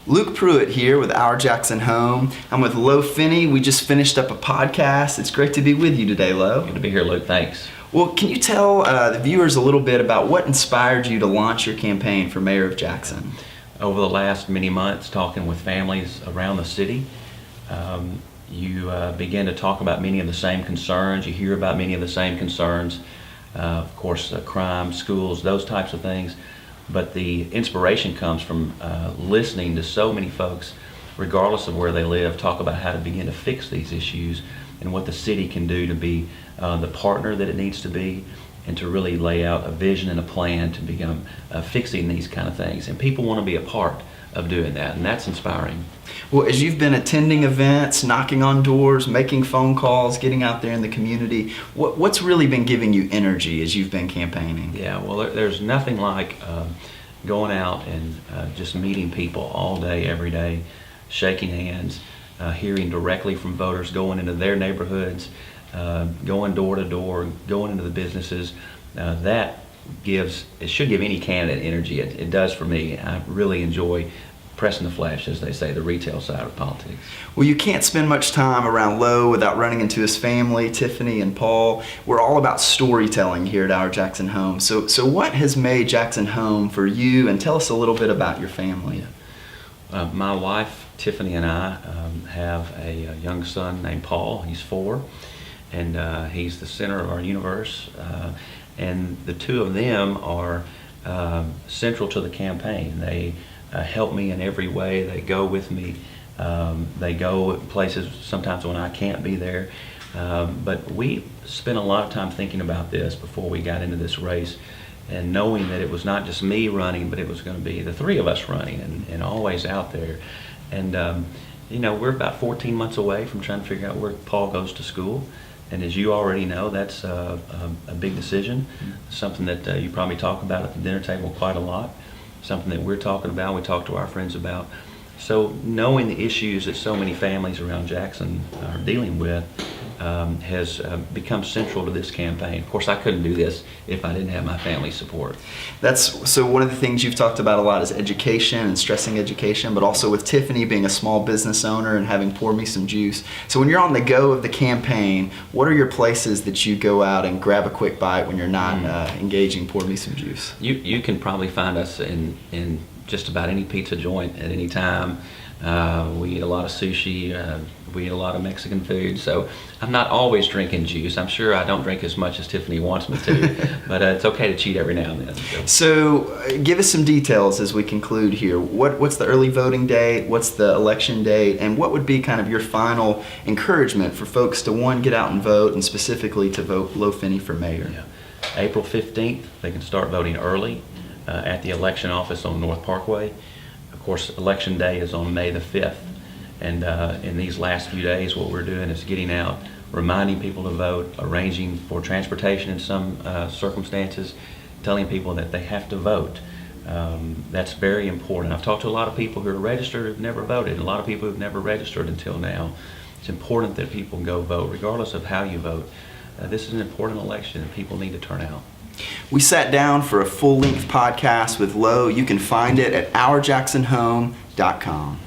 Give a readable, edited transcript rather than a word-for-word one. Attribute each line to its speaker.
Speaker 1: Luke Pruett here with Our Jackson Home. I'm with Lowe Finney. We just finished up a podcast. It's great to be with you today, Lowe.
Speaker 2: Good to be here, Luke. Thanks.
Speaker 1: Well, can you tell the viewers a little bit about what inspired you to launch your campaign for mayor of Jackson?
Speaker 2: Over the last many months, talking with families around the city, you begin to talk about many of the same concerns. You hear about many of the same concerns. Of course, crime, schools, those types of things. But the inspiration comes from listening to so many folks, regardless of where they live, talk about how to begin to fix these issues and what the city can do to be the partner that it needs to be, and to really lay out a vision and a plan to become fixing these kind of things. And people want to be a part of doing that, and that's inspiring.
Speaker 1: Well, as you've been attending events, knocking on doors, making phone calls, getting out there in the community, what's really been giving you energy as you've been campaigning?
Speaker 2: Yeah, well, there's nothing like going out and just meeting people all day, every day, shaking hands, hearing directly from voters, going into their neighborhoods, going door to door, going into the businesses. It should give any candidate energy. It does for me. I really enjoy pressing the flesh, as they say, the retail side of politics.
Speaker 1: Well, you can't spend much time around Lowe without running into his family, Tiffany and Paul. We're all about storytelling here at Our Jackson Home. So what has made Jackson home for you? And tell us a little bit about your family.
Speaker 2: My wife, Tiffany, and I have a young son named Paul. He's 4, and he's the center of our universe. And the two of them are central to the campaign. They help me in every way. They go with me. They go places sometimes when I can't be there. But we spent a lot of time thinking about this before we got into this race, and knowing that it was not just me running, but it was going to be the three of us running, and always out there. And we're about 14 months away from trying to figure out where Paul goes to school. And as you already know, that's a big decision, something that you probably talk about at the dinner table quite a lot, something that we're talking about, we talk to our friends about. So knowing the issues that so many families around Jackson are dealing with has become central to this campaign. Of course, I couldn't do this if I didn't have my family's support.
Speaker 1: So one of the things you've talked about a lot is education and stressing education, but also with Tiffany being a small business owner and having Pour Me Some Juice. So when you're on the go of the campaign, what are your places that you go out and grab a quick bite when you're not engaging Pour Me Some Juice?
Speaker 2: You can probably find us in just about any pizza joint at any time. We eat a lot of sushi, we eat a lot of Mexican food, so I'm not always drinking juice. I'm sure I don't drink as much as Tiffany wants me to, but it's okay to cheat every now and then.
Speaker 1: So give us some details as we conclude here. What's the early voting date? What's the election date? And what would be kind of your final encouragement for folks to, one, get out and vote, and specifically to vote Lowe Finney for mayor?
Speaker 2: Yeah. April 15th, they can start voting early at the election office on North Parkway. Of course, election day is on May the 5th, and in these last few days what we're doing is getting out, reminding people to vote, arranging for transportation in some circumstances, telling people that they have to vote. That's very important. I've talked to a lot of people who are registered who've never voted, and a lot of people who've never registered until now. It's important that people go vote, regardless of how you vote. This is an important election, and people need to turn out.
Speaker 1: We sat down for a full-length podcast with Lowe. You can find it at ourjacksonhome.com.